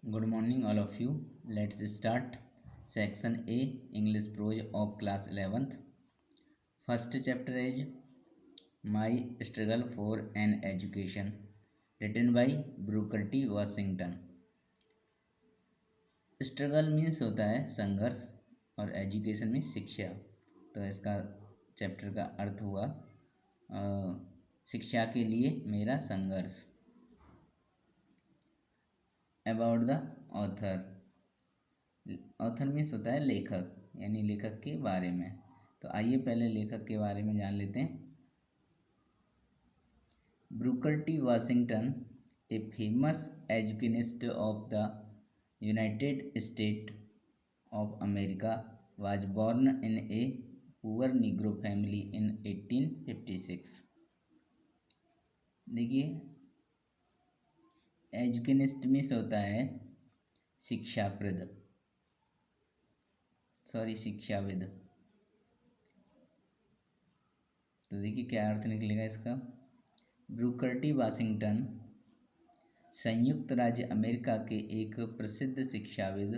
Good morning, all of you. Let's start section A English prose of class 11th. First chapter is My Struggle for an Education, written by Booker T. Washington. Struggle means होता है संघर्ष और education means शिक्षा। तो इसका chapter का अर्थ हुआ शिक्षा के लिए मेरा संघर्ष। About the author, author means होता है लेखक, यानी लेखक के बारे में। तो आइए पहले लेखक के बारे में जान लेते हैं। Booker T Washington, a famous educationist of the United State of America, was born in a poor negro family in 1856। देखिए, एजुकेनिस्ट मीन्स होता है शिक्षाविद। तो देखिए क्या अर्थ निकलेगा इसका। ब्रूकर टी वाशिंगटन संयुक्त राज्य अमेरिका के एक प्रसिद्ध शिक्षाविद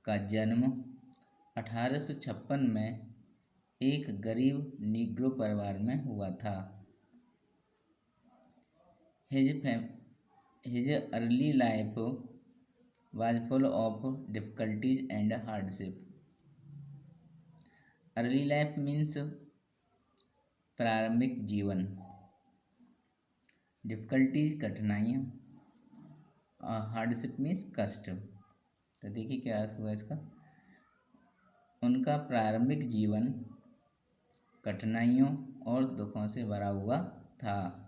का जन्म 1856 में एक गरीब निग्रो परिवार में हुआ था। His early life was full of difficulties and hardship. Early life means प्रारंभिक जीवन, डिफिकल्टीज कठिनाइयाँ, और हार्डशिप मीन्स कष्ट। तो देखिए क्या अर्थ हुआ इसका। उनका प्रारंभिक जीवन कठिनाइयों और दुखों से भरा हुआ था।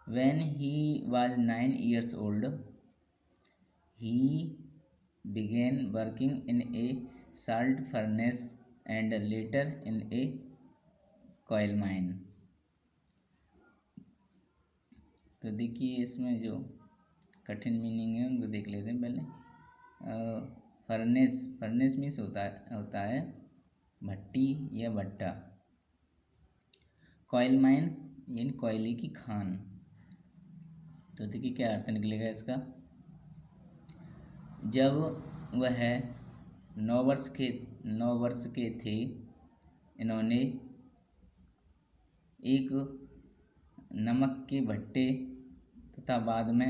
When he was 9 years old, he began working in a salt furnace and later in a coal mine. तो देखिए इसमें जो कठिन मीनिंग है उनको देख लेते हैं पहले। फर्नेस मीन्स होता है भट्टी या भट्टा। कॉयल माइन यानी कोयले की खान। तो देखिए क्या अर्थ निकलेगा इसका। जब वह 9 वर्ष के थे, इन्होंने एक नमक के भट्टे तथा बाद में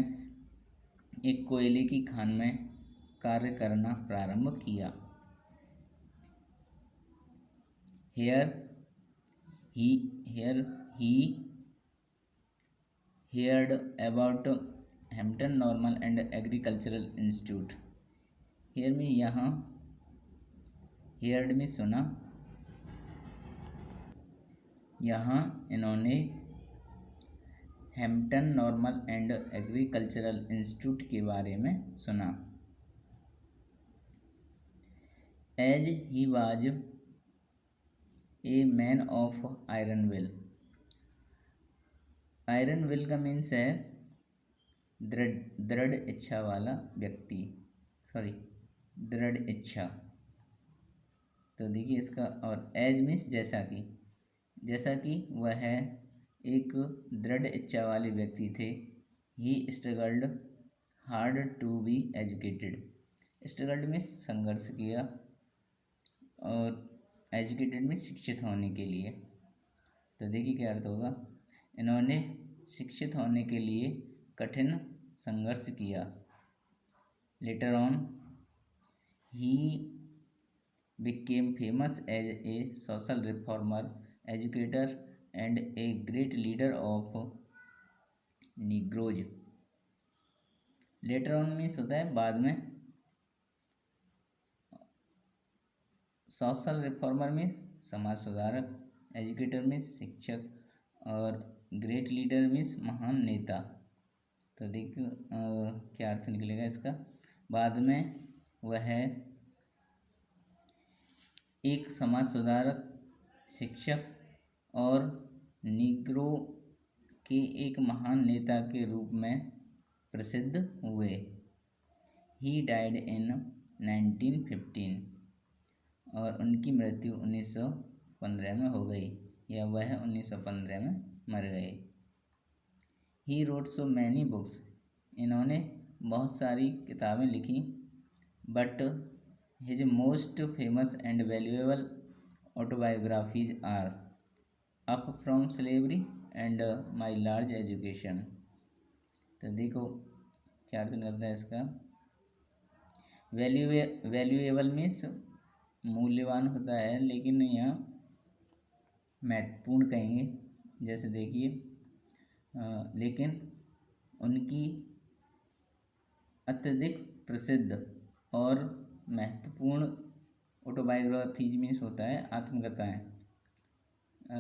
एक कोयले की खान में कार्य करना प्रारंभ किया। Here he heard about Hampton Normal and Agricultural Institute. Here में यहाँ heard में सुना, यहाँ इन्होंने Hampton normal and agricultural institute के बारे में सुना। As he was a man of iron will. Iron will का मीन्स है दृढ़ इच्छा वाला व्यक्ति, दृढ़ इच्छा। तो देखिए इसका, और एज मीन्स जैसा कि वह एक दृढ़ इच्छा वाले व्यक्ति थे। He struggled hard to be educated. Struggled means संघर्ष किया, और एजुकेटेड मीन्स शिक्षित होने के लिए। तो देखिए क्या अर्थ होगा। इन्होंने शिक्षित होने के लिए कठिन संघर्ष किया। Later on he became famous as a social reformer, educator and a great leader of Negroes. Later on means होता है बाद में। सोशल रिफॉर्मर में समाज सुधारक, एजुकेटर में शिक्षक, और ग्रेट लीडर मीन्स महान नेता। तो देखिए क्या अर्थ निकलेगा इसका। बाद में वह एक समाज सुधारक, शिक्षक और निग्रो के एक महान नेता के रूप में प्रसिद्ध हुए। ही डाइड इन 1915, और उनकी मृत्यु 1915 में हो गई, या वह 1915 में मर गए। He wrote so many books in इन्होंने बहुत सारी किताबें लिखी, but his most famous and valuable autobiographies are up from slavery and my large education. तो देखो क्या अर्थ निकलता है इसका। वैल्यूएबल मीन्स मूल्यवान होता है, लेकिन यहाँ महत्वपूर्ण कहेंगे। जैसे देखिए लेकिन उनकी अत्यधिक प्रसिद्ध और महत्वपूर्ण ऑटोबायोग्राफीज मीन्स होता है आत्मकथाएं।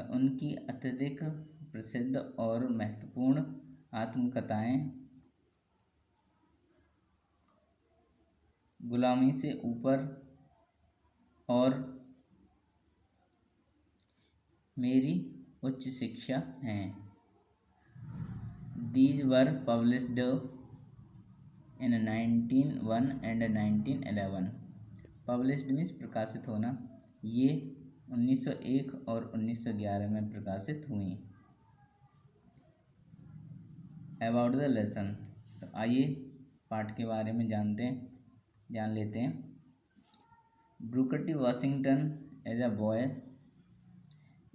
उनकी अत्यधिक प्रसिद्ध और महत्वपूर्ण आत्मकथाएं गुलामी से ऊपर और मेरी उच्च शिक्षा हैं। These were published in 1901 and 1911। Published means प्रकाशित होना। ये 1901 और 1911 में प्रकाशित हुई। अबाउट द लेसन, तो आइए पाठ के बारे में जान लेते हैं। Booker T Washington as a boy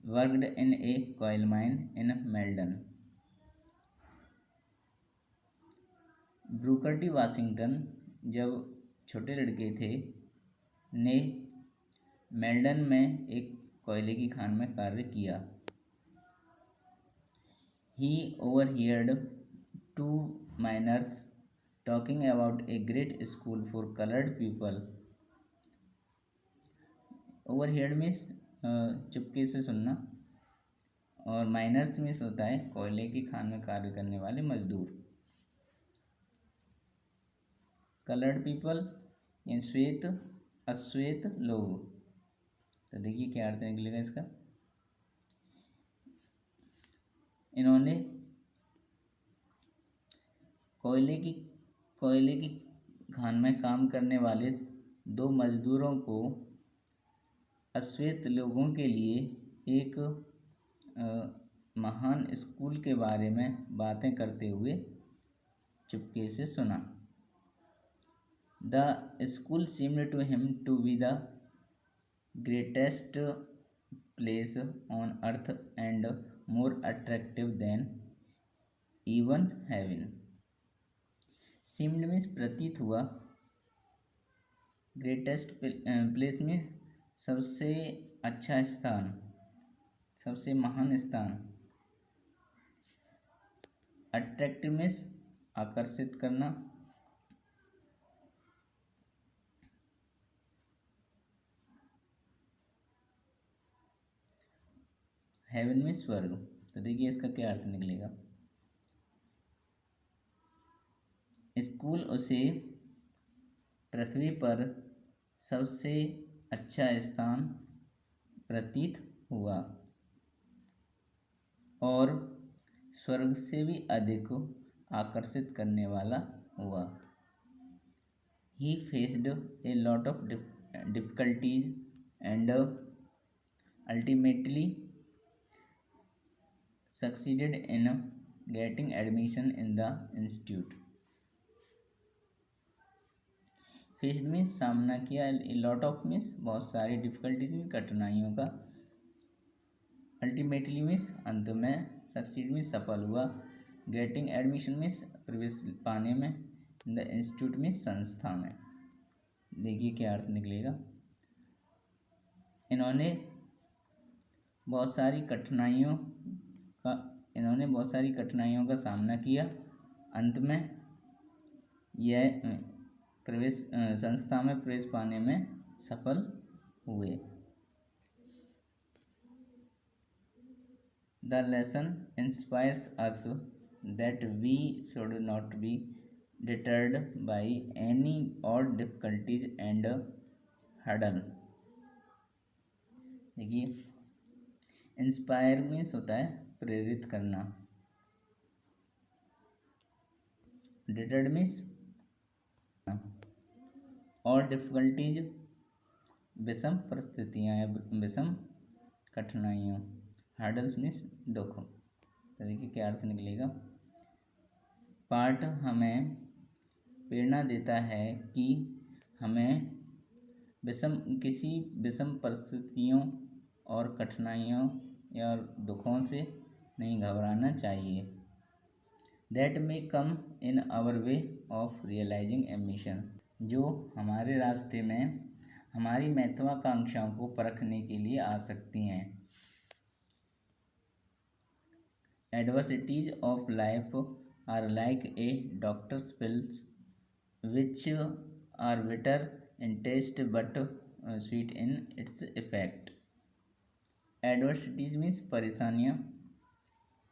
worked in a coal mine in Malden. Booker T Washington जब छोटे लड़के थे ने मेल्डन में एक कोयले की खान में कार्य किया। He overheard two miners talking about a great school for coloured people. Overheard means चुपके से सुनना, और माइनर्स मीन्स होता है कोयले की खान में कार्य करने वाले मजदूर। कलर्ड पीपल इन अश्वेत लोग। तो देखिए क्या अर्थ निकलेगा इसका। इन्होंने कोयले की खान में काम करने वाले 2 मजदूरों को अश्वेत लोगों के लिए एक महान स्कूल के बारे में बातें करते हुए चुपके से सुना। The school seemed to him to be the greatest place on earth and more attractive than even heaven. Seemed means प्रतीत हुआ, ग्रेटेस्ट प्लेस में सबसे अच्छा स्थान, सबसे महान स्थान। अट्रैक्टिव मीन्स आकर्षित करना। हेवन मीन्स स्वर्ग। तो देखिए इसका क्या अर्थ निकलेगा। स्कूल उसे पृथ्वी पर सबसे अच्छा स्थान प्रतीत हुआ और स्वर्ग से भी अधिक आकर्षित करने वाला हुआ। He faced a lot of difficulties and ultimately succeeded in getting admission in the institute। Faced means सामना किया, लॉट ऑफ मीन्स बहुत सारी डिफिकल्टीज में कठिनाइयों का, अल्टीमेटली मीन्स अंत में, सक्सीड मीन्स सफल हुआ, गेटिंग एडमिशन मीन्स प्रवेश पाने में, द इंस्टीट्यूट मीन्स संस्था में। देखिए क्या अर्थ निकलेगा। इन्होंने बहुत सारी कठिनाइयों का सामना किया, अंत में यह संस्था में प्रवेश पाने में सफल हुए। The lesson inspires us that we should not be deterred by any other difficulties and hurdle. देखिए इंस्पायर मीन्स होता है प्रेरित करना, डिटर्ड मीन्स और डिफिकल्टीज विषम परिस्थितियाँ या विषम कठिनाइयों, हार्डल्स मीन्स दुख। तो देखिए क्या अर्थ निकलेगा। पाठ हमें प्रेरणा देता है कि हमें किसी विषम परिस्थितियों और कठिनाइयों या दुखों से नहीं घबराना चाहिए। That may come in our way of realising ambition, जो हमारे रास्ते में हमारी महत्वाकांक्षाओं को परखने के लिए आ सकती हैं। Adversities of life are like a doctor's pills, which are bitter in taste but sweet in its effect. Adversities means परेशानियाँ,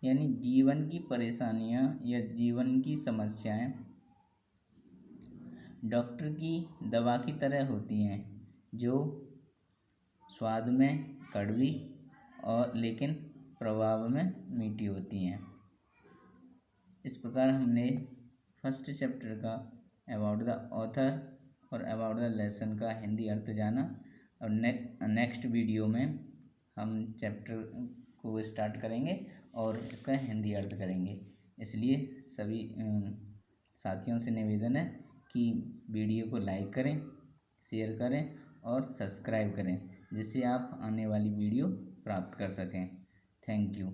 यानी जीवन की परेशानियाँ या जीवन की समस्याएं डॉक्टर की दवा की तरह होती हैं, जो स्वाद में कड़वी और लेकिन प्रभाव में मीठी होती हैं। इस प्रकार हमने फर्स्ट चैप्टर का अबाउट द ऑथर और अबाउट द लेसन का हिंदी अर्थ जाना। और नेक्स्ट वीडियो में हम चैप्टर को स्टार्ट करेंगे और इसका हिंदी अर्थ करेंगे। इसलिए सभी साथियों से निवेदन है कि वीडियो को लाइक करें, शेयर करें और सब्सक्राइब करें, जिससे आप आने वाली वीडियो प्राप्त कर सकें। Thank you.